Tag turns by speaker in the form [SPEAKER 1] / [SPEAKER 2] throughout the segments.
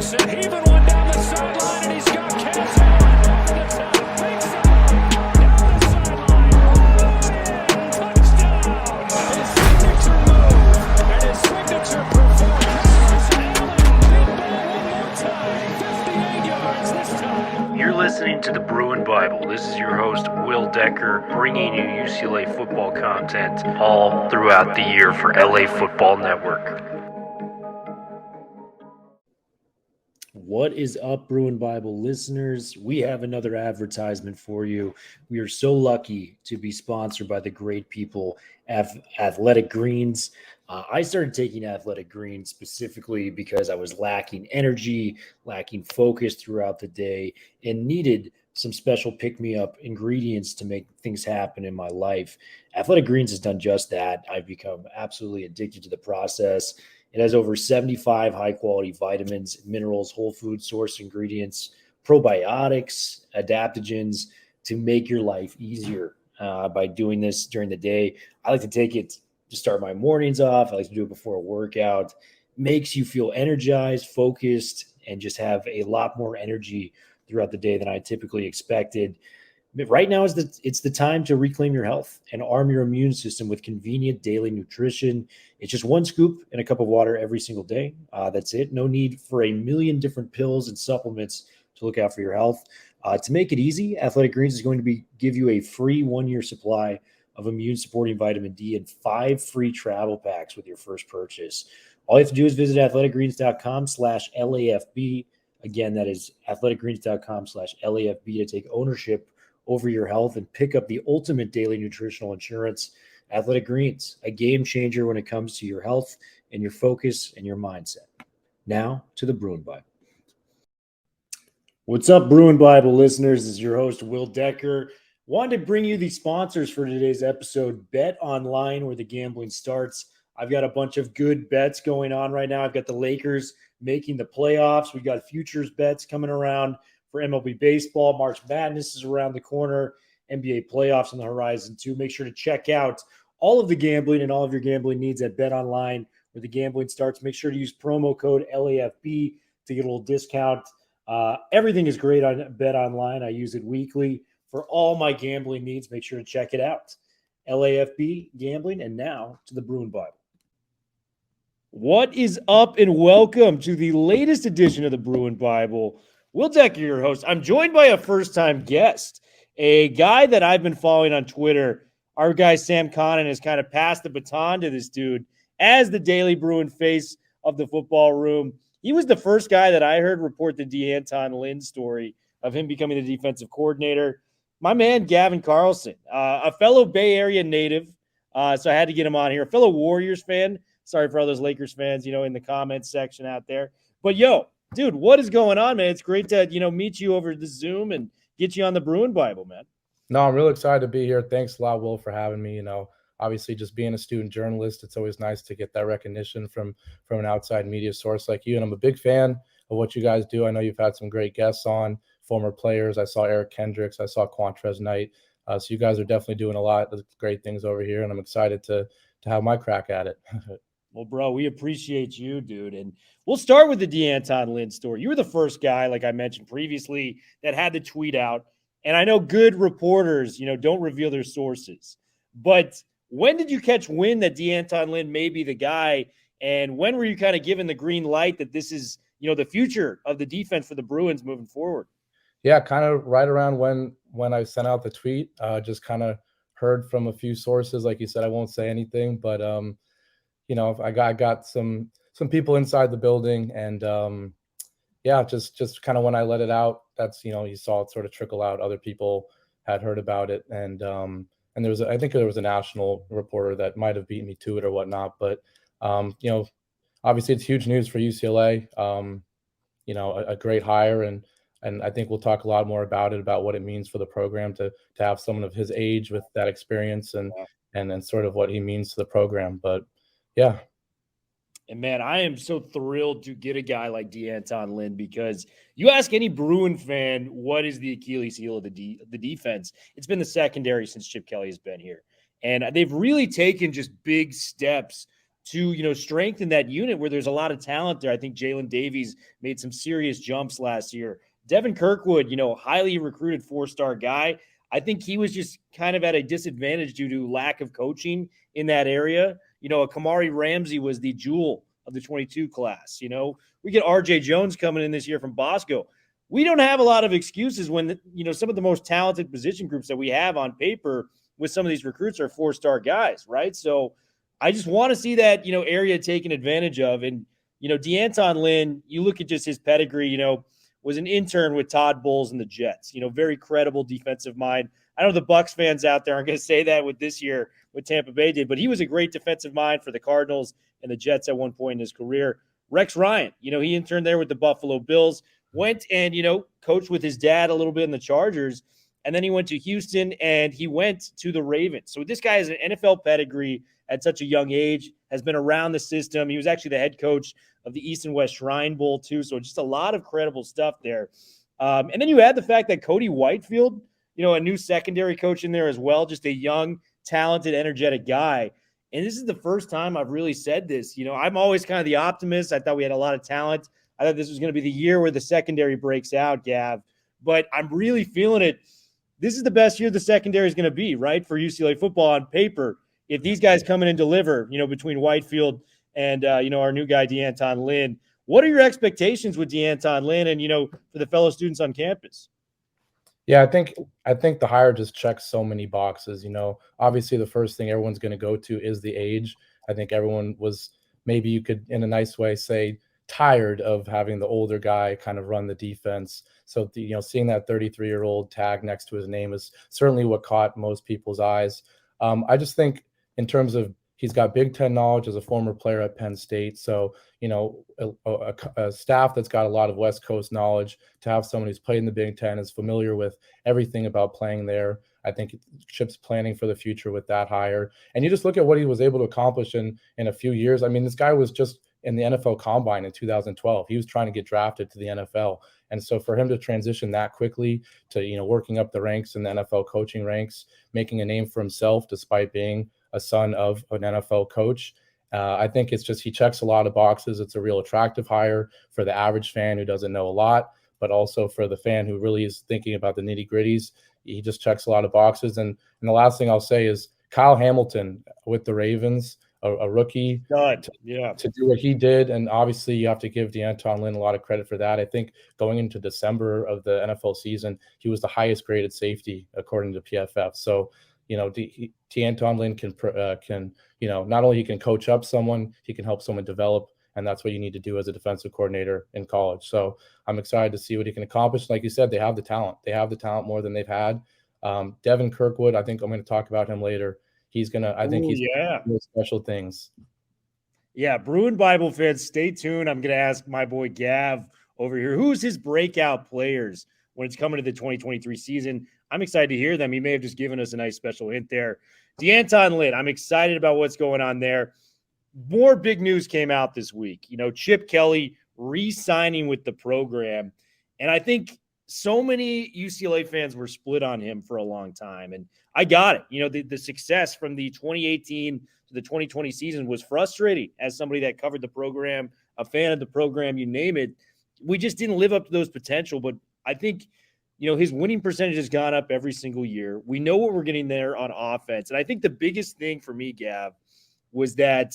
[SPEAKER 1] Carlson heaving one down the sideline, and he's got Cass Allen over the top. Big side, down the sideline. Touchdown. His signature move and his signature performance. Allen deep ball one more time. 58 yards this time.
[SPEAKER 2] You're listening to the Bruin Bible. This is your host, Will Decker, bringing you UCLA football content all throughout the year for LA Football Network.
[SPEAKER 3] What is up, Bruin Bible listeners? We have another advertisement for you. We are so lucky to be sponsored by the great people at Athletic Greens. I started taking Athletic Greens specifically because I was lacking energy, lacking focus throughout the day, and needed some special pick-me-up ingredients to make things happen in my life. Athletic Greens has done just that. I've become absolutely addicted to the process. It has over 75 high-quality vitamins, minerals, whole food source ingredients, probiotics, adaptogens to make your life easier by doing this during the day. I like to take it to start my mornings off. I like to do it before a workout. Makes you feel energized, focused, and just have a lot more energy throughout the day than I typically expected. But right now it's the time to reclaim your health and arm your immune system with convenient daily nutrition. It's just one scoop in a cup of water every single day. That's it. No need for a million different pills and supplements to look out for your health. To make it easy, Athletic Greens is going to give you a free 1-year supply of immune-supporting vitamin D and 5 free travel packs with your first purchase. All you have to do is visit athleticgreens.com/LAFB. Again, that is athleticgreens.com/LAFB to take ownership over your health and pick up the ultimate daily nutritional insurance. Athletic Greens, a game changer when it comes to your health and your focus and your mindset. Now to the Bruin Bible. What's up, Bruin Bible listeners? This is your host, Will Decker. Wanted to bring you the sponsors for today's episode, Bet Online, where the gambling starts. I've got a bunch of good bets going on right now. I've got the Lakers making the playoffs. We got futures bets coming around for MLB baseball. March Madness is around the corner. NBA playoffs on the horizon too. Make sure to check out all of the gambling and all of your gambling needs at Bet Online, where the gambling starts. Make sure to use promo code LAFB to get a little discount. Everything is great on Bet Online. I use it weekly for all my gambling needs. Make sure to check it out. LAFB Gambling. And now to the Bruin Bible. What is up, and welcome to the latest edition of the Bruin Bible. Will Decker, your host. I'm joined by a first-time guest, a guy that I've been following on Twitter. Our guy Sam Connon has kind of passed the baton to this dude as the Daily Bruin face of the football room. He was the first guy that I heard report the D'anton Lynn story of him becoming the defensive coordinator. My man, Gavin Carlson, a fellow Bay Area native, so I had to get him on here. A fellow Warriors fan. Sorry for all those Lakers fans, in the comments section out there. But, dude, what is going on, man? It's great to, meet you over the Zoom and get you on the Bruin Bible, man.
[SPEAKER 4] No, I'm really excited to be here. Thanks a lot, Will, for having me. Obviously just being a student journalist, it's always nice to get that recognition from an outside media source like you. And I'm a big fan of what you guys do. I know you've had some great guests on, former players. I saw Eric Kendricks. I saw Quantrez Knight. So you guys are definitely doing a lot of great things over here, and I'm excited to have my crack at it.
[SPEAKER 3] Well, bro, we appreciate you, dude. And we'll start with the D'anton Lynn story. You were the first guy, like I mentioned previously, that had the tweet out. And I know good reporters, don't reveal their sources. But when did you catch wind that D'anton Lynn may be the guy? And when were you kind of given the green light that this is, the future of the defense for the Bruins moving forward?
[SPEAKER 4] Yeah, kind of right around when I sent out the tweet, just kind of heard from a few sources. Like you said, I won't say anything, but I got some people inside the building, and just kind of when I let it out, that's you saw it sort of trickle out. Other people had heard about it, and I think there was a national reporter that might have beat me to it or whatnot. But obviously it's huge news for UCLA. A great hire, and I think we'll talk a lot more about what it means for the program to have someone of his age with that experience and then sort of what he means to the program. But yeah.
[SPEAKER 3] And man, I am so thrilled to get a guy like D'anton Lynn, because you ask any Bruin fan, what is the Achilles heel of the defense? It's been the secondary since Chip Kelly has been here. And they've really taken just big steps to strengthen that unit where there's a lot of talent there. I think Jalen Davies made some serious jumps last year. Devin Kirkwood, highly recruited 4-star guy. I think he was just kind of at a disadvantage due to lack of coaching in that area. Kamari Ramsey was the jewel of the 22 class. We get RJ Jones coming in this year from Bosco. We don't have a lot of excuses when, some of the most talented position groups that we have on paper with some of these recruits are 4-star guys, right? So I just want to see that, area taken advantage of. And, D'Anton Lynn, you look at just his pedigree, was an intern with Todd Bowles and the Jets, very credible defensive mind. I know the Bucs fans out there aren't going to say that with this year what Tampa Bay did, but he was a great defensive mind for the Cardinals and the Jets at one point in his career. Rex Ryan, he interned there with the Buffalo Bills, went and, coached with his dad a little bit in the Chargers, and then he went to Houston and he went to the Ravens. So this guy has an NFL pedigree at such a young age, has been around the system. He was actually the head coach of the East and West Shrine Bowl too. So just a lot of credible stuff there. And then you add the fact that Cody Whitefield, a new secondary coach in there as well, just a young, talented, energetic guy. And this is the first time I've really said this. I'm always kind of the optimist. I thought we had a lot of talent. I thought this was going to be the year where the secondary breaks out, Gav. But I'm really feeling it. This is the best year the secondary is going to be, right, for UCLA football on paper. If these guys come in and deliver, between Whitefield and, our new guy, D'Anton Lynn, what are your expectations with D'Anton Lynn and, for the fellow students on campus?
[SPEAKER 4] Yeah, I think the hire just checks so many boxes. Obviously the first thing everyone's going to go to is the age. I think everyone was, maybe you could in a nice way say, tired of having the older guy kind of run the defense. So seeing that 33-year-old tag next to his name is certainly what caught most people's eyes. I just think in terms of, he's got Big Ten knowledge as a former player at Penn State. So, a staff that's got a lot of West Coast knowledge, to have someone who's played in the Big Ten, is familiar with everything about playing there. I think Chip's planning for the future with that hire. And you just look at what he was able to accomplish in a few years. I mean, this guy was just in the NFL Combine in 2012. He was trying to get drafted to the NFL. And so for him to transition that quickly to, working up the ranks in the NFL coaching ranks, making a name for himself despite being a son of an NFL coach, I think it's just, he checks a lot of boxes. It's a real attractive hire for the average fan who doesn't know a lot, but also for the fan who really is thinking about the nitty gritties. He just checks a lot of boxes. And the last thing I'll say is Kyle Hamilton with the Ravens, a rookie, to do what he did. And obviously you have to give D'Anton Lynn a lot of credit for that. I think going into December of the NFL season, he was the highest graded safety according to PFF. So, D'Anton Lynn can not only he can coach up someone, he can help someone develop. And that's what you need to do as a defensive coordinator in college. So I'm excited to see what he can accomplish. Like you said, they have the talent. They have the talent more than they've had. Devin Kirkwood, I think I'm going to talk about him later. He's going to, I think he's doing special things.
[SPEAKER 3] Yeah, Bruin Bible fans, stay tuned. I'm going to ask my boy Gav over here, who's his breakout players when it's coming to the 2023 season. I'm excited to hear them. He may have just given us a nice special hint there. D'Anton Lynn, I'm excited about what's going on there. More big news came out this week. Chip Kelly re-signing with the program. And I think so many UCLA fans were split on him for a long time. And I got it. The success from the 2018 to the 2020 season was frustrating as somebody that covered the program, a fan of the program, you name it. We just didn't live up to those potential. But I think, his winning percentage has gone up every single year. We know what we're getting there on offense. And I think the biggest thing for me, Gav, was that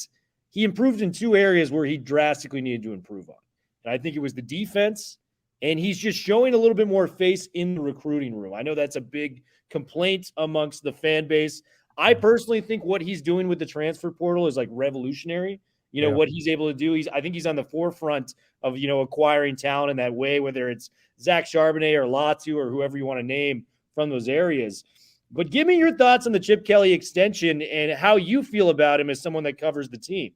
[SPEAKER 3] he improved in two areas where he drastically needed to improve on. And I think it was the defense, and he's just showing a little bit more face in the recruiting room. I know that's a big complaint amongst the fan base. I personally think what he's doing with the transfer portal is like revolutionary. What he's able to do. I think he's on the forefront of, acquiring talent in that way, whether it's Zach Charbonnet or Latu or whoever you want to name from those areas. But give me your thoughts on the Chip Kelly extension and how you feel about him as someone that covers the team.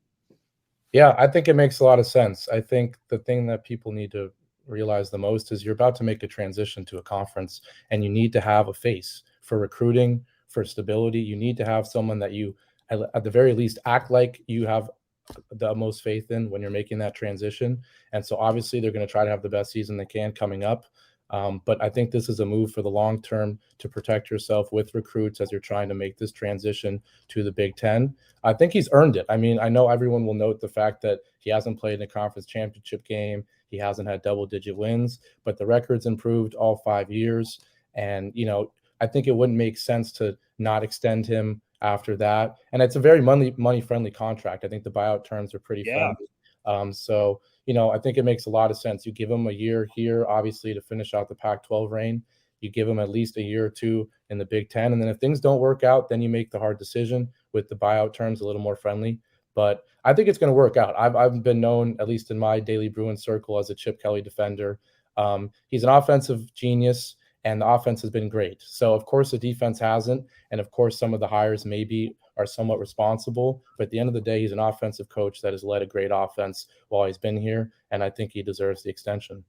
[SPEAKER 4] Yeah, I think it makes a lot of sense. I think the thing that people need to realize the most is you're about to make a transition to a conference, and you need to have a face for recruiting, for stability. You need to have someone that you, at the very least, act like you have the most faith in when you're making that transition. And so obviously they're going to try to have the best season they can coming up. But I think this is a move for the long term to protect yourself with recruits as you're trying to make this transition to the Big Ten. I think he's earned it. I mean, I know everyone will note the fact that he hasn't played in a conference championship game. He hasn't had double-digit wins, but the record's improved all 5 years. And, I think it wouldn't make sense to not extend him after that. And it's a very money-friendly contract. I think the buyout terms are pretty friendly. So I think it makes a lot of sense. You give him a year here, obviously, to finish out the Pac-12 reign. You give him at least a year or two in the Big Ten. And then if things don't work out, then you make the hard decision with the buyout terms a little more friendly. But I think it's going to work out. I've been known, at least in my Daily Bruin circle, as a Chip Kelly defender. He's an offensive genius, and the offense has been great. So, of course, the defense hasn't. And, of course, some of the hires maybe are somewhat responsible. But at the end of the day, he's an offensive coach that has led a great offense while he's been here, and I think he deserves the extension.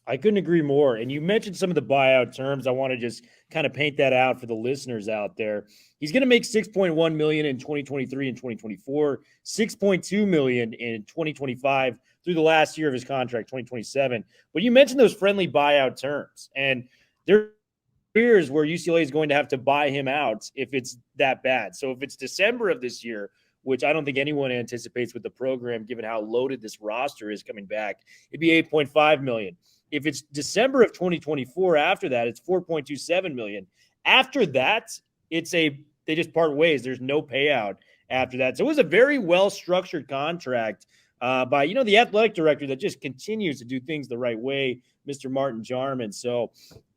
[SPEAKER 3] I couldn't agree more. And you mentioned some of the buyout terms. I want to just kind of paint that out for the listeners out there. He's going to make $6.1 million in 2023 and 2024, $6.2 million in 2025 through the last year of his contract, 2027. But you mentioned those friendly buyout terms, and there are years where UCLA is going to have to buy him out if it's that bad. So if it's December of this year, which I don't think anyone anticipates with the program, given how loaded this roster is coming back, it'd be $8.5 million. If it's December of 2024, after that, it's $4.27 million. After that, they just part ways. There's no payout after that. So it was a very well-structured contract by, the athletic director that just continues to do things the right way, Mr. Martin Jarman. So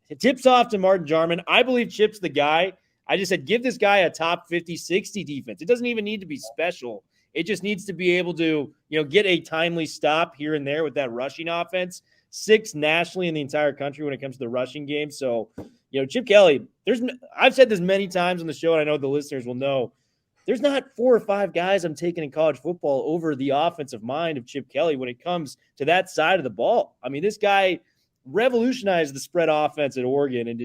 [SPEAKER 3] it tips off to Martin Jarman. I believe Chip's the guy. I just said, give this guy a top 50, 60 defense. It doesn't even need to be special. It just needs to be able to, get a timely stop here and there with that rushing offense. 6th nationally in the entire country when it comes to the rushing game. So, Chip Kelly, I've said this many times on the show, and I know the listeners will know, there's not 4 or 5 guys I'm taking in college football over the offensive mind of Chip Kelly when it comes to that side of the ball. I mean, this guy revolutionized the spread offense at Oregon, and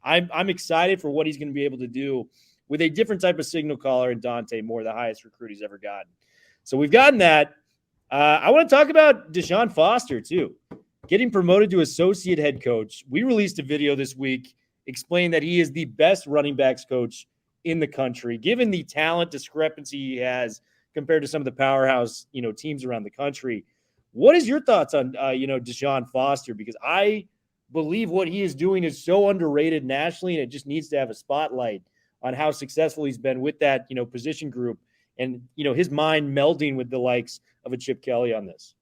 [SPEAKER 3] I'm excited for what he's going to be able to do with a different type of signal caller in Dante Moore, the highest recruit he's ever gotten. So we've gotten that. I want to talk about Deshaun Foster too. Getting promoted to associate head coach. We released a video this week explaining that he is the best running backs coach in the country, given the talent discrepancy he has compared to some of the powerhouse, teams around the country. What is your thoughts on, Deshaun Foster? Because I believe what he is doing is so underrated nationally, and it just needs to have a spotlight on how successful he's been with that, position group and, his mind melding with the likes of a Chip Kelly on this.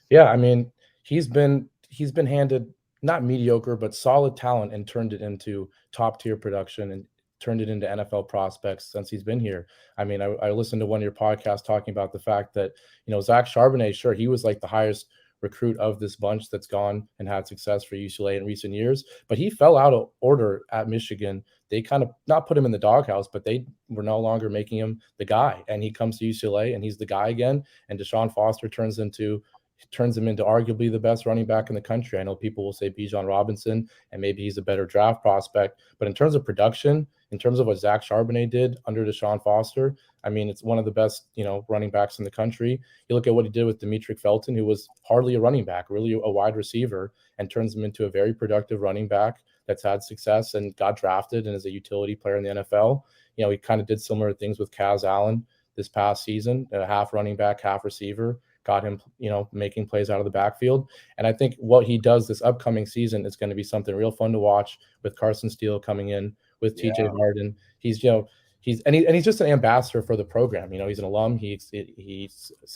[SPEAKER 4] Yeah, I mean, he's been handed not mediocre, but solid talent and turned it into top tier production and turned it into NFL prospects since he's been here. I mean, I listened to one of your podcasts talking about the fact that, Zach Charbonnet, sure, he was like the highest recruit of this bunch that's gone and had success for UCLA in recent years, but he fell out of order at Michigan. They kind of not put him in the doghouse, but they were no longer making him the guy. And he comes to UCLA and he's the guy again. And Deshaun Foster turns him into arguably the best running back in the country. I know people will say Bijan Robinson, and maybe he's a better draft prospect. But in terms of production, in terms of what Zach Charbonnet did under Deshaun Foster, I mean, it's one of the best, running backs in the country. You look at what he did with Demetric Felton, who was hardly a running back, really a wide receiver, and turns him into a very productive running back that's had success and got drafted and is a utility player in the NFL. He kind of did similar things with Kaz Allen this past season, a half running back, half receiver. Got him, making plays out of the backfield. And I think what he does this upcoming season is going to be something real fun to watch with Carson Steele coming in, with TJ Harden. He's just an ambassador for the program. He's an alum. He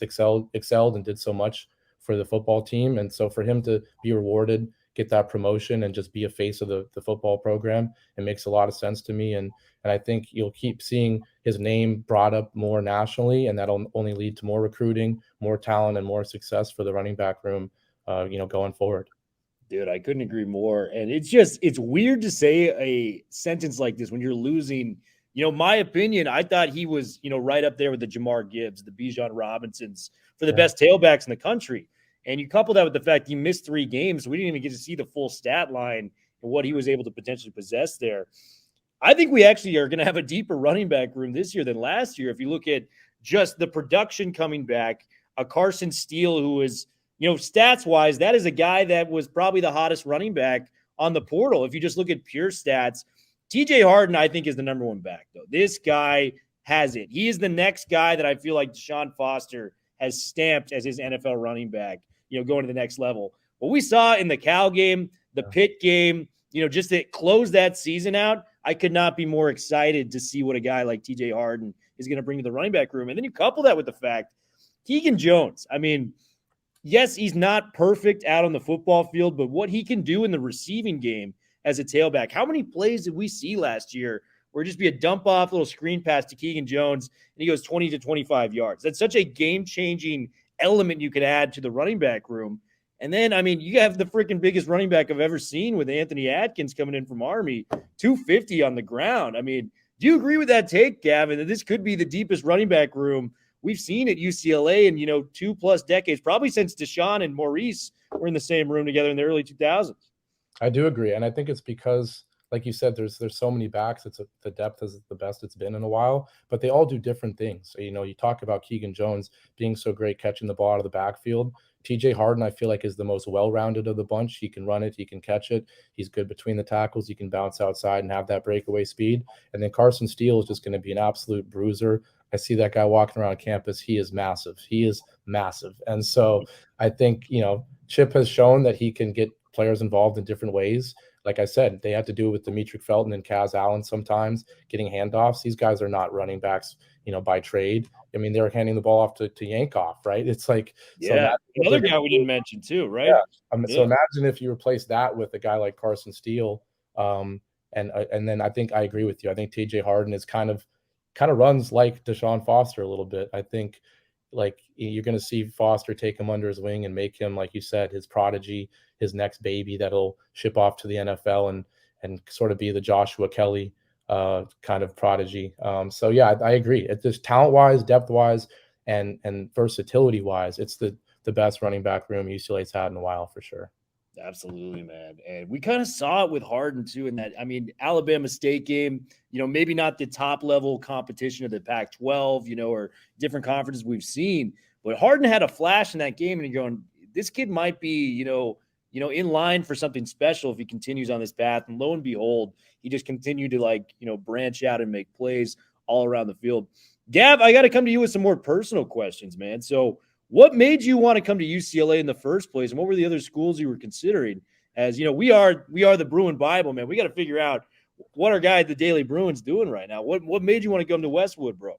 [SPEAKER 4] excelled and did so much for the football team. And so for him to be rewarded, get that promotion and just be a face of the football program, it makes a lot of sense to me. And I think you'll keep seeing his name brought up more nationally, and that'll only lead to more recruiting, more talent, and more success for the running back room, going forward.
[SPEAKER 3] Dude, I couldn't agree more. And it's weird to say a sentence like this when you're losing. My opinion, I thought he was, right up there with the Jamar Gibbs, the Bijan Robinsons for the best tailbacks in the country. And you couple that with the fact he missed 3 games, so we didn't even get to see the full stat line and what he was able to potentially possess there. I think we actually are going to have a deeper running back room this year than last year. If you look at just the production coming back, a Carson Steele who is, stats-wise, that is a guy that was probably the hottest running back on the portal. If you just look at pure stats, TJ Harden, I think, is the number one back, though. This guy has it. He is the next guy that I feel like Deshaun Foster has stamped as his NFL running back, going to the next level. What we saw in the Cal game, the Pitt game, just to close that season out, I could not be more excited to see what a guy like TJ Harden is going to bring to the running back room. And then you couple that with the fact, Keegan Jones, I mean, yes, he's not perfect out on the football field, but what he can do in the receiving game as a tailback, how many plays did we see last year where it'd just be a dump off little screen pass to Keegan Jones and he goes 20 to 25 yards? That's such a game-changing element you could add to the running back room. And then, I mean, you have the freaking biggest running back I've ever seen with Anthony Atkins coming in from Army, 250 on the ground. I mean, do you agree with that take, Gavin, that this could be the deepest running back room we've seen at UCLA in, 2+ decades, probably since Deshaun and Maurice were in the same room together in the early 2000s?
[SPEAKER 4] I do agree. And I think it's because, like you said, there's so many backs. The depth is the best it's been in a while, but they all do different things. So, you talk about Keegan Jones being so great catching the ball out of the backfield. TJ Harden, I feel like, is the most well-rounded of the bunch. He can run it. He can catch it. He's good between the tackles. He can bounce outside and have that breakaway speed. And then Carson Steele is just going to be an absolute bruiser. I see that guy walking around campus. He is massive. He is massive. And so I think, Chip has shown that he can get players involved in different ways. Like I said, they had to do it with Demetric Felton and Kaz Allen sometimes, getting handoffs. These guys are not running backs, by trade. I mean, they're handing the ball off to Yankoff, right? It's like,
[SPEAKER 3] yeah, so another guy we didn't mention too, right?
[SPEAKER 4] Yeah. So imagine if you replace that with a guy like Carson Steele. And then I think I agree with you. I think TJ Harden is kind of runs like Deshaun Foster a little bit. I think like you're going to see Foster take him under his wing and make him, like you said, his prodigy, his next baby that'll ship off to the NFL and sort of be the Joshua Kelly kind of prodigy. So yeah, I agree. It's just talent-wise, depth-wise, and versatility-wise, it's the best running back room UCLA's had in a while for sure.
[SPEAKER 3] Absolutely, man. And we kind of saw it with Harden too in that, I mean, Alabama State game, maybe not the top level competition of the Pac-12, or different conferences we've seen, but Harden had a flash in that game and you're going, this kid might be, in line for something special if he continues on this path. And lo and behold, he just continued to branch out and make plays all around the field. Gav, I got to come to you with some more personal questions, man. So what made you want to come to UCLA in the first place? And what were the other schools you were considering? As we are the Bruin Bible, man. We got to figure out what our guy at the Daily Bruin's doing right now. What made you want to come to Westwood, bro?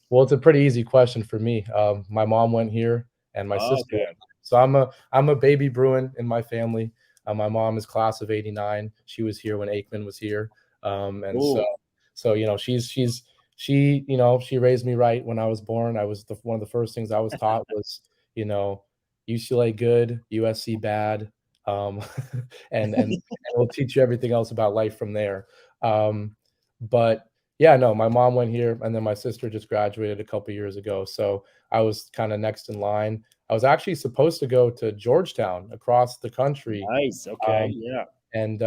[SPEAKER 4] Well, it's a pretty easy question for me. My mom went here and my sister.
[SPEAKER 3] Okay.
[SPEAKER 4] So I'm a baby Bruin in my family. My mom is class of '89. She was here when Aikman was here. She raised me right when I was born. I was one of the first things I was taught was, UCLA good, USC bad. And we'll teach you everything else about life from there. But yeah, no, my mom went here and then my sister just graduated a couple years ago. So I was kind of next in line. I was actually supposed to go to Georgetown across the country.
[SPEAKER 3] Nice. Okay. Yeah.
[SPEAKER 4] And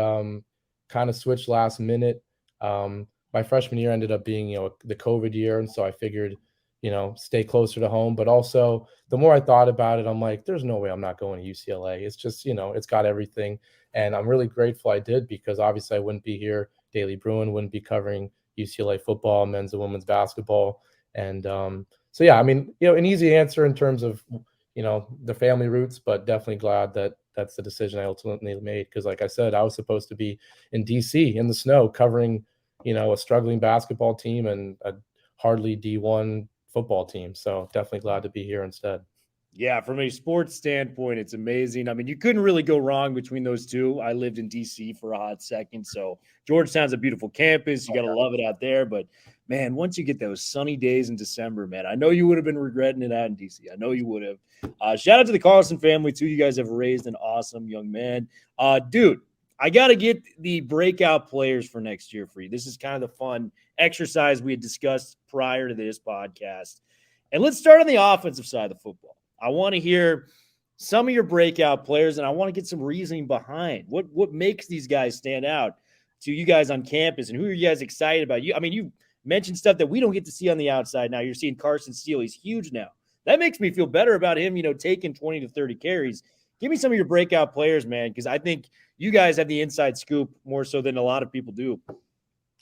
[SPEAKER 4] kind of switched last minute. My freshman year ended up being, the COVID year. And so I figured, stay closer to home. But also the more I thought about it, I'm like, there's no way I'm not going to UCLA. It's just, it's got everything. And I'm really grateful I did because obviously I wouldn't be here. Daily Bruin wouldn't be covering UCLA football, men's and women's basketball. And so, yeah, I mean, an easy answer in terms of, the family roots, but definitely glad that that's the decision I ultimately made. Because like I said, I was supposed to be in DC in the snow covering, a struggling basketball team and a hardly D1 football team. So definitely glad to be here instead.
[SPEAKER 3] Yeah, from a sports standpoint, it's amazing. I mean, you couldn't really go wrong between those two. I lived in DC for a hot second. So Georgetown's a beautiful campus. You got to love it out there. But, man, once you get those sunny days in December, man, I know you would have been regretting it out in DC. I know you would have. Shout out to the Carlson family, too. You guys have raised an awesome young man. Dude, I got to get the breakout players for next year for you. This is kind of the fun exercise we had discussed prior to this podcast. And let's start on the offensive side of the football. I want to hear some of your breakout players, and I want to get some reasoning behind what makes these guys stand out to you guys on campus, and who are you guys excited about? You mentioned stuff that we don't get to see on the outside now. You're seeing Carson Steele. He's huge now. That makes me feel better about him, taking 20 to 30 carries. Give me some of your breakout players, man, because I think you guys have the inside scoop more so than a lot of people do.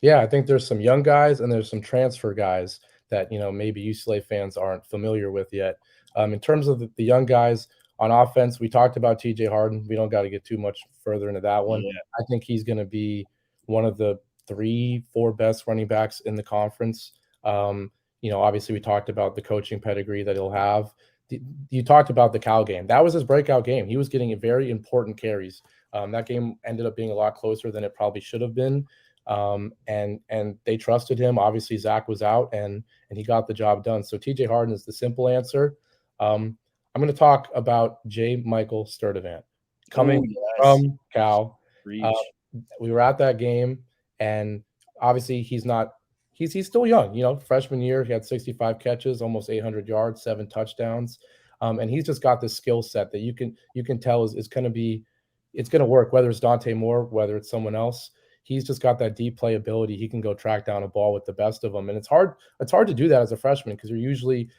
[SPEAKER 4] Yeah, I think there's some young guys and there's some transfer guys that, maybe UCLA fans aren't familiar with yet. In terms of the young guys on offense, we talked about TJ Harden. We don't got to get too much further into that one.
[SPEAKER 3] Yeah.
[SPEAKER 4] I think he's going to be one of the 3-4 best running backs in the conference. Obviously we talked about the coaching pedigree that he'll have. You talked about the Cal game. That was his breakout game. He was getting very important carries. That game ended up being a lot closer than it probably should have been. And they trusted him. Obviously Zach was out and he got the job done. So TJ Harden is the simple answer. I'm going to talk about J. Michael Sturdivant coming from Cal. We were at that game, and obviously he's still young, freshman year, he had 65 catches, almost 800 yards, 7 touchdowns. And he's just got this skill set that you can tell is going to work, whether it's Dante Moore, whether it's someone else. He's just got that deep play ability. He can go track down a ball with the best of them. And it's hard to do that as a freshman because you're usually,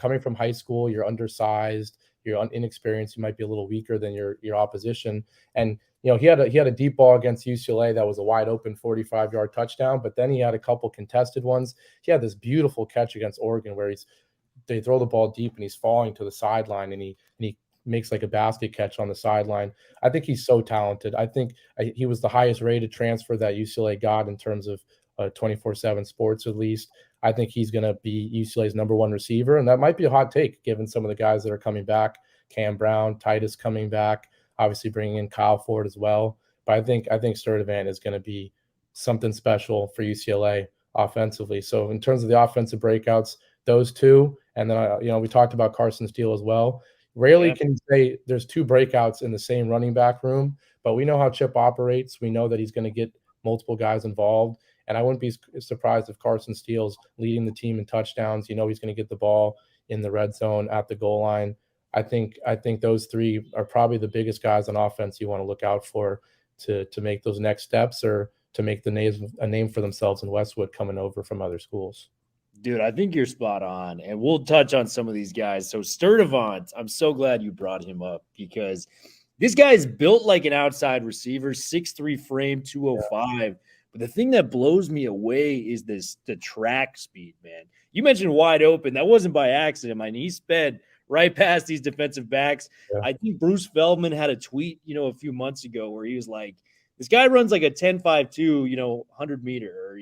[SPEAKER 4] coming from high school, you're undersized, you're inexperienced, you might be a little weaker than your opposition. And, he had a deep ball against UCLA that was a wide open 45-yard touchdown, but then he had a couple contested ones. He had this beautiful catch against Oregon where they throw the ball deep and he's falling to the sideline and he makes like a basket catch on the sideline. I think he's so talented. I think he was the highest rated transfer that UCLA got in terms of 24/7 sports, at least. I think he's going to be UCLA's number 1 receiver. And that might be a hot take given some of the guys that are coming back. Cam Brown, Titus coming back, obviously bringing in Kyle Ford as well. But I think Sturdivant is going to be something special for UCLA offensively. So in terms of the offensive breakouts, those two, and then, we talked about Carson Steele as well. Rarely can you say there's 2 breakouts in the same running back room, but we know how Chip operates. We know that he's going to get multiple guys involved. And I wouldn't be surprised if Carson Steele's leading the team in touchdowns. He's going to get the ball in the red zone at the goal line. I think those 3 are probably the biggest guys on offense you want to look out for to make those next steps or to make a name for themselves in Westwood coming over from other schools.
[SPEAKER 3] Dude, I think you're spot on, and we'll touch on some of these guys. So Sturdivant, I'm so glad you brought him up because this guy is built like an outside receiver, 6'3" frame, 205. Yeah. But the thing that blows me away is the track speed, man. You mentioned wide open. That wasn't by accident. I mean, he sped right past these defensive backs. Yeah. I think Bruce Feldman had a tweet, a few months ago where he was like, this guy runs like a 10.52, 100 meter or,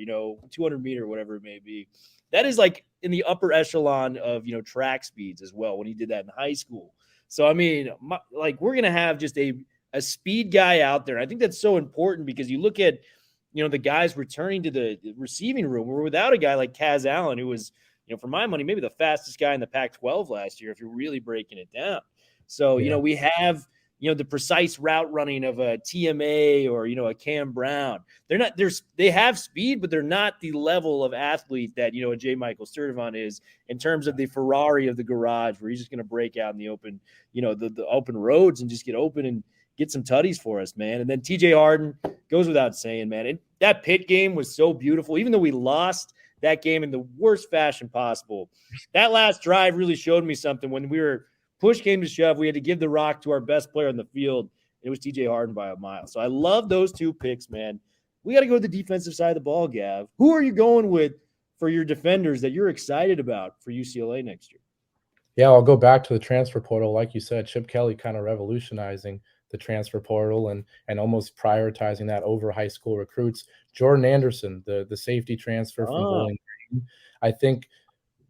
[SPEAKER 3] 200 meter, whatever it may be. That is like in the upper echelon of, track speeds as well when he did that in high school. So, I mean, we're going to have just a speed guy out there. I think that's so important because you look at, the guys returning to the receiving room. We're without a guy like Kaz Allen, who was, for my money, maybe the fastest guy in the Pac-12 last year, if you're really breaking it down. So, we have, the precise route running of a TMA or, a Cam Brown. They have speed, but they're not the level of athlete that, a J. Michael Sturdivant is in terms of the Ferrari of the garage where he's just going to break out in the open, the open roads and just get open and get some tutties for us, man. And then TJ Harden goes without saying, man. That Pitt game was so beautiful, even though we lost that game in the worst fashion possible. That last drive really showed me something when push came to shove. We had to give the rock to our best player on the field. It was TJ Harden by a mile. So I love those 2 picks, man. We got to go to the defensive side of the ball, Gav. Who are you going with for your defenders that you're excited about for UCLA next year?
[SPEAKER 4] Yeah, I'll go back to the transfer portal. Like you said, Chip Kelly kind of revolutionizing the transfer portal and almost prioritizing that over high school recruits. Jordan Anderson, the safety transfer from Bowling Green. I think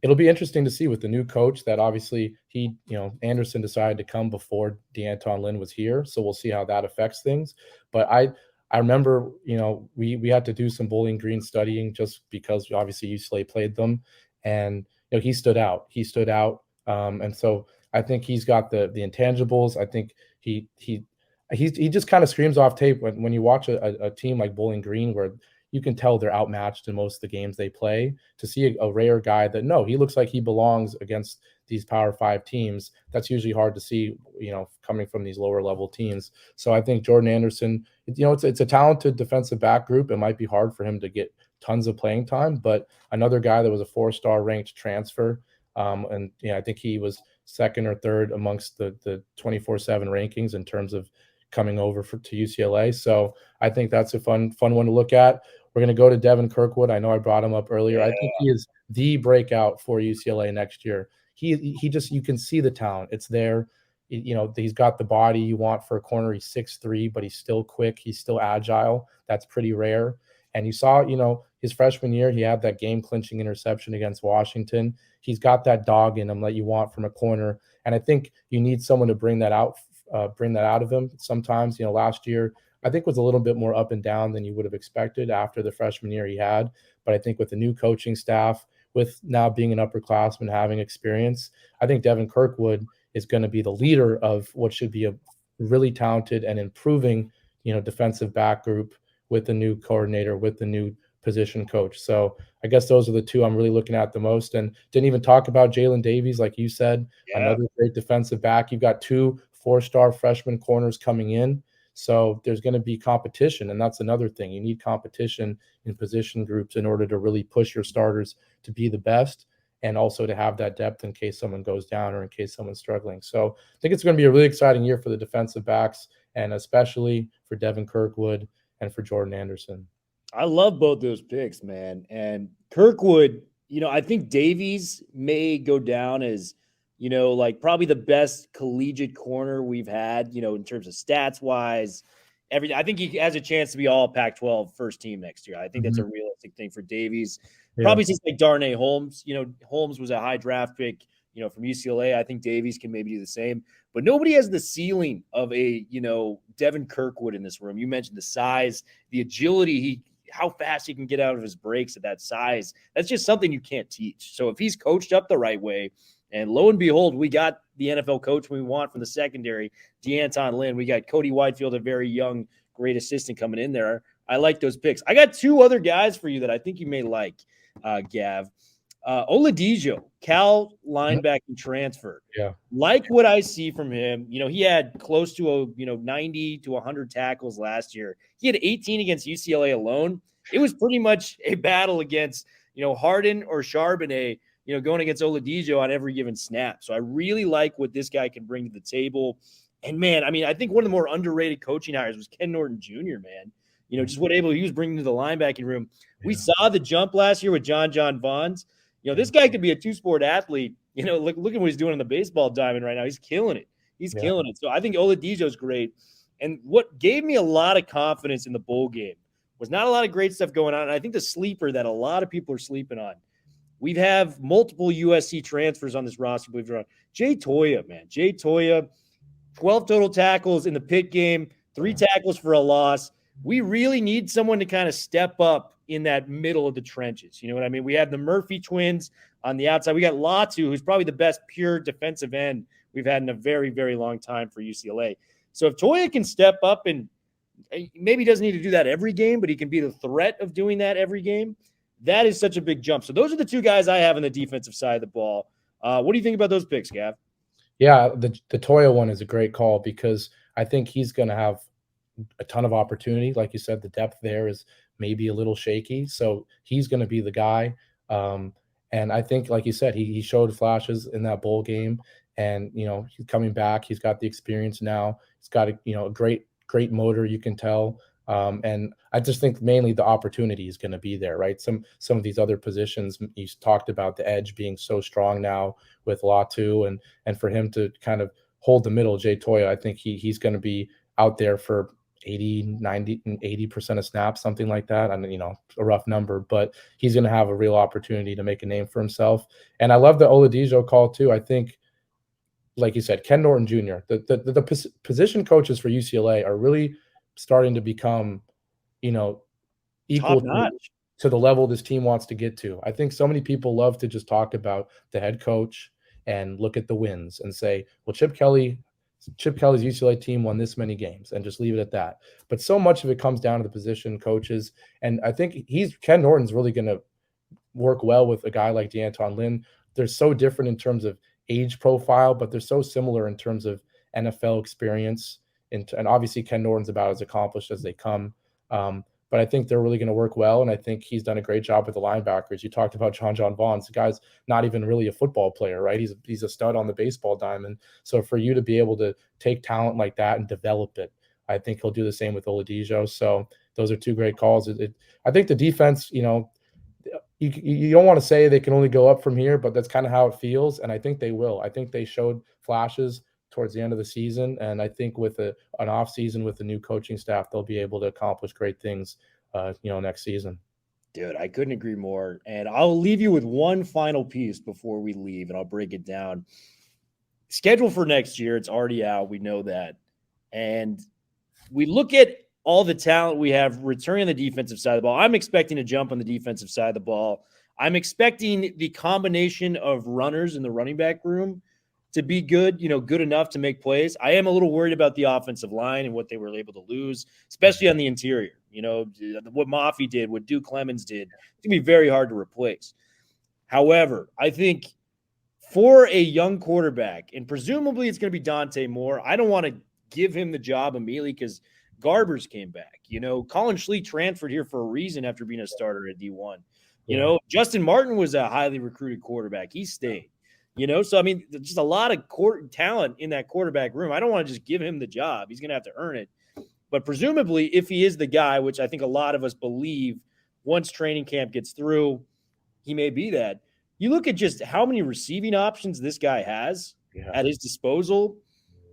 [SPEAKER 4] it'll be interesting to see with the new coach that obviously Anderson decided to come before D'Anton Lynn was here. So we'll see how that affects things. But I remember, we had to do some Bowling Green studying just because obviously UCLA played them and, he stood out. And so I think he's got the intangibles. I think he just kind of screams off tape when you watch a team like Bowling Green where you can tell they're outmatched in most of the games they play. To see a rare guy that, no, he looks like he belongs against these Power 5 teams, that's usually hard to see, coming from these lower level teams. So I think Jordan Anderson, it's a talented defensive back group. It might be hard for him to get tons of playing time, but another guy that was a 4-star ranked transfer. I think he was second or third amongst the 24/7 rankings in terms of coming over to UCLA. So I think that's a fun one to look at. We're going to go to Devin Kirkwood. I know I brought him up earlier. I think he is the breakout for UCLA next year. He just, you can see the talent. It's there. He's got the body you want for a corner. He's 6'3", but he's still quick. He's still agile. That's pretty rare. And you saw, his freshman year, he had that game-clinching interception against Washington. He's got that dog in him that you want from a corner. And I think you need someone to bring that out of him. Sometimes, last year, I think was a little bit more up and down than you would have expected after the freshman year he had. But I think with the new coaching staff, with now being an upperclassman, having experience, I think Devin Kirkwood is going to be the leader of what should be a really talented and improving, defensive back group with the new coordinator, with the new position coach. So I guess those are the two I'm really looking at the most. And didn't even talk about Jalen Davies, like you said, another great defensive back. You've got 2 4-star freshman corners coming in. So there's going to be competition, and that's another thing. You need competition in position groups in order to really push your starters to be the best, and also to have that depth in case someone goes down or in case someone's struggling. So I think it's going to be a really exciting year for the defensive backs, and especially for Devin Kirkwood and for Jordan Anderson.
[SPEAKER 3] I love both those picks, man. And Kirkwood, I think Davies may go down as, like probably the best collegiate corner we've had, in terms of stats wise, everything. I think he has a chance to be all Pac-12 first team next year. I think that's a realistic thing for Davies. Yeah. Probably just like Darnay Holmes. Holmes was a high draft pick, from UCLA. I think Davies can maybe do the same. But nobody has the ceiling of a, Devin Kirkwood in this room. You mentioned the size, the agility, how fast he can get out of his breaks at that size. That's just something you can't teach. So if he's coached up the right way, and lo and behold, we got the NFL coach we want from the secondary, D'Anton Lynn. We got Cody Whitefield, a very young, great assistant coming in there. I like those picks. I got 2 other guys for you that I think you may like, Gav. Oladipo, Cal linebacking transfer.
[SPEAKER 4] Yeah.
[SPEAKER 3] Like what I see from him, he had close to 90 to 100 tackles last year. He had 18 against UCLA alone. It was pretty much a battle against, Harden or Charbonnet, going against Oladipo on every given snap. So I really like what this guy can bring to the table. And man, I think one of the more underrated coaching hires was Ken Norton Jr., man. Just what he was bringing to the linebacking room. Yeah. We saw the jump last year with John Vaughns. This guy could be a 2-sport athlete. Look at what he's doing on the baseball diamond right now. He's killing it. Killing it. So I think Oladipo's great. And what gave me a lot of confidence in the bowl game was not a lot of great stuff going on. And I think the sleeper that a lot of people are sleeping on, we have multiple USC transfers on this roster, believe it or not. Jay Toya, man. Jay Toya, 12 total tackles in the Pitt game, 3 tackles for a loss. We really need someone to kind of step up in that middle of the trenches. You know what I mean? We have the Murphy twins on the outside. We got Latu, who's probably the best pure defensive end we've had in a very, very long time for UCLA. So if Toya can step up, and maybe he doesn't need to do that every game, but he can be the threat of doing that every game, that is such a big jump. So those are the 2 guys I have on the defensive side of the ball. What do you think about those picks, Gav?
[SPEAKER 4] Yeah, the Toya one is a great call because I think he's going to have a ton of opportunity. Like you said, the depth there is maybe a little shaky. So he's going to be the guy. And I think, like you said, he showed flashes in that bowl game, and, he's coming back. He's got the experience now. He's got a great motor, you can tell. And I just think mainly the opportunity is going to be there, right? Some of these other positions, you talked about the edge being so strong now with Latu, and for him to kind of hold the middle, Jay Toya, I think he's going to be out there for 80% of snaps, something like that. I mean, a rough number, but he's going to have a real opportunity to make a name for himself. And I love the Oladipo call too. I think, like you said, Ken Norton Jr., the position coaches for UCLA are really starting to become, equal to the level this team wants to get to. I think so many people love to just talk about the head coach and look at the wins and say, well, Chip Kelly's UCLA team won this many games, and just leave it at that. But so much of it comes down to the position coaches. And I think Ken Norton's really going to work well with a guy like D'Anton Lynn. They're so different in terms of age profile, but they're so similar in terms of NFL experience. And obviously Ken Norton's about as accomplished as they come. but I think they're really going to work well. And I think he's done a great job with the linebackers. You talked about John Vaughn. The guy's not even really a football player, right? He's a stud on the baseball diamond. So for you to be able to take talent like that and develop it, I think he'll do the same with Oladipo. So those are two great calls. I think the defense, you don't want to say they can only go up from here, but that's kind of how it feels. And I think they will. I think they showed flashes towards the end of the season. And I think with an off season with the new coaching staff, they'll be able to accomplish great things, next season.
[SPEAKER 3] Dude, I couldn't agree more. And I'll leave you with one final piece before we leave, and I'll break it down. Schedule for next year, it's already out. We know that. And we look at all the talent we have returning on the defensive side of the ball. I'm expecting a jump on the defensive side of the ball. I'm expecting the combination of runners in the running back room to be good, good enough to make plays. I am a little worried about the offensive line and what they were able to lose, especially on the interior. What Mafi did, what Duke Clemens did, it's going to be very hard to replace. However, I think for a young quarterback, and presumably it's going to be Dante Moore, I don't want to give him the job immediately because Garbers came back. Colin Schlee transferred here for a reason after being a starter at D1. Justin Martin was a highly recruited quarterback. He stayed. So, I mean, just a lot of talent in that quarterback room. I don't want to just give him the job. He's going to have to earn it. But presumably, if he is the guy, which I think a lot of us believe once training camp gets through, he may be that. You look at just how many receiving options this guy has at his disposal.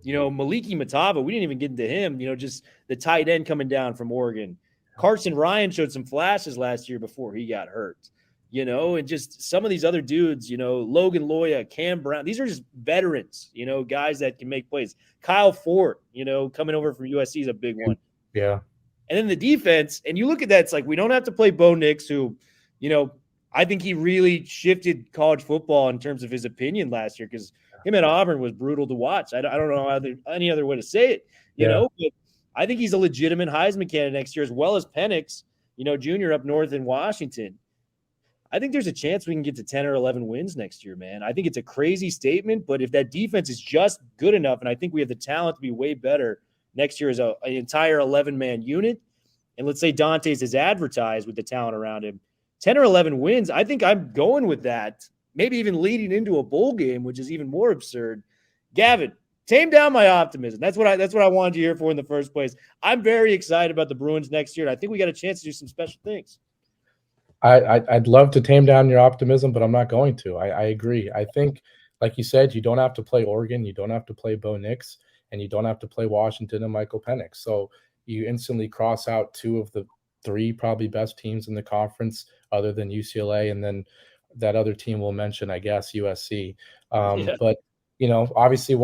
[SPEAKER 3] Maliki Matava, we didn't even get into him, just the tight end coming down from Oregon. Carson Ryan showed some flashes last year before he got hurt, and just some of these other dudes, Logan Loya, Cam Brown, these are just veterans, guys that can make plays. Kyle Ford, coming over from USC is a big one.
[SPEAKER 4] Yeah.
[SPEAKER 3] And then the defense, and you look at that, it's like we don't have to play Bo Nix, who, I think he really shifted college football in terms of his opinion last year because him at Auburn was brutal to watch. I don't know any other way to say it, but I think he's a legitimate Heisman candidate next year, as well as Penix, junior up north in Washington. I think there's a chance we can get to 10 or 11 wins next year, man. I think it's a crazy statement, but if that defense is just good enough, and I think we have the talent to be way better next year as an entire 11-man unit, and let's say Dante's is advertised with the talent around him, 10 or 11 wins, I think I'm going with that, maybe even leading into a bowl game, which is even more absurd. Gavin, tame down my optimism. That's what I wanted you here for in the first place. I'm very excited about the Bruins next year, and I think we got a chance to do some special things.
[SPEAKER 4] I'd love to tame down your optimism, but I'm not going to. I agree. I think, like you said, you don't have to play Oregon, you don't have to play Bo Nix, and you don't have to play Washington and Michael Penix. So you instantly cross out two of the three probably best teams in the conference other than UCLA, and then that other team we'll mention, I guess, USC. But, obviously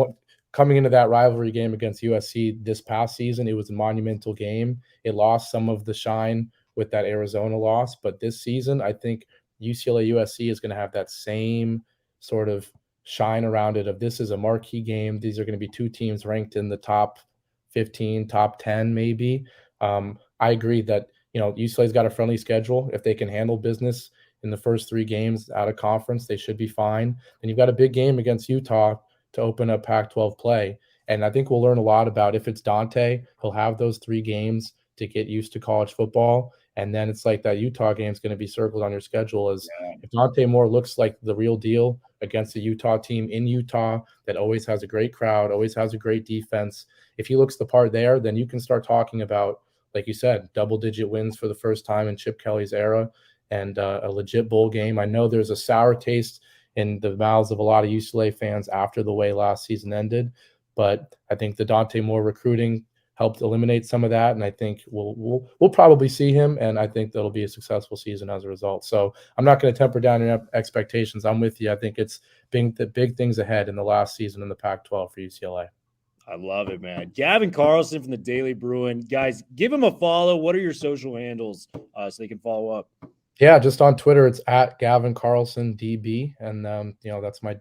[SPEAKER 4] coming into that rivalry game against USC this past season, it was a monumental game. It lost some of the shine with that Arizona loss. But this season, I think UCLA USC is going to have that same sort of shine around it of this is a marquee game. These are going to be two teams ranked in the top 15, top 10 maybe. I agree that, UCLA's got a friendly schedule. If they can handle business in the first three games out of conference, they should be fine. Then you've got a big game against Utah to open up Pac-12 play. And I think we'll learn a lot about if it's Dante, he'll have those 3 games to get used to college football. And then it's like that Utah game is going to be circled on your schedule as if Dante Moore looks like the real deal against the Utah team in Utah that always has a great crowd, always has a great defense. If he looks the part there, then you can start talking about, like you said, double-digit wins for the first time in Chip Kelly's era and a legit bowl game. I know there's a sour taste in the mouths of a lot of UCLA fans after the way last season ended, but I think the Dante Moore recruiting helped eliminate some of that, and I think we'll probably see him, and I think that'll be a successful season as a result. So I'm not going to temper down your expectations. I'm with you. I think it's been the big things ahead in the last season in the Pac-12 for UCLA.
[SPEAKER 3] I love it, man. Gavin Carlson from the Daily Bruin. Guys, give him a follow. What are your social handles so they can follow up?
[SPEAKER 4] Yeah, just on Twitter, it's at Gavin Carlson DB, and that's my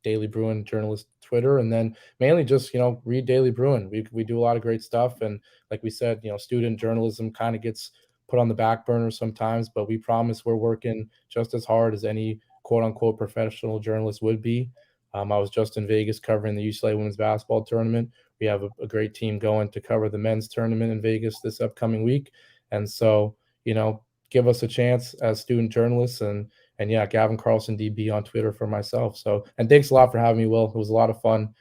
[SPEAKER 4] Daily Bruin journalist Twitter, and then mainly just read Daily Bruin. We do a lot of great stuff, and like we said, student journalism kind of gets put on the back burner sometimes, but we promise we're working just as hard as any quote unquote professional journalist would be. I was just in Vegas covering the UCLA women's basketball tournament. We have a great team going to cover the men's tournament in Vegas this upcoming week, And so, give us a chance as student journalists, and yeah, Gavin Carlson DB on Twitter for myself. So, and thanks a lot for having me, Will. It was a lot of fun.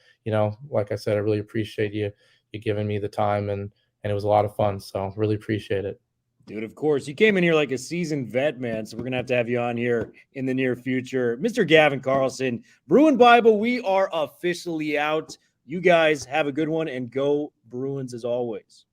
[SPEAKER 4] Like I said, I really appreciate you giving me the time, and it was a lot of fun. So really appreciate it.
[SPEAKER 3] Dude, of course. You came in here like a seasoned vet, man. So we're going to have you on here in the near future. Mr. Gavin Carlson, Bruin Bible, we are officially out. You guys have a good one, and go Bruins as always.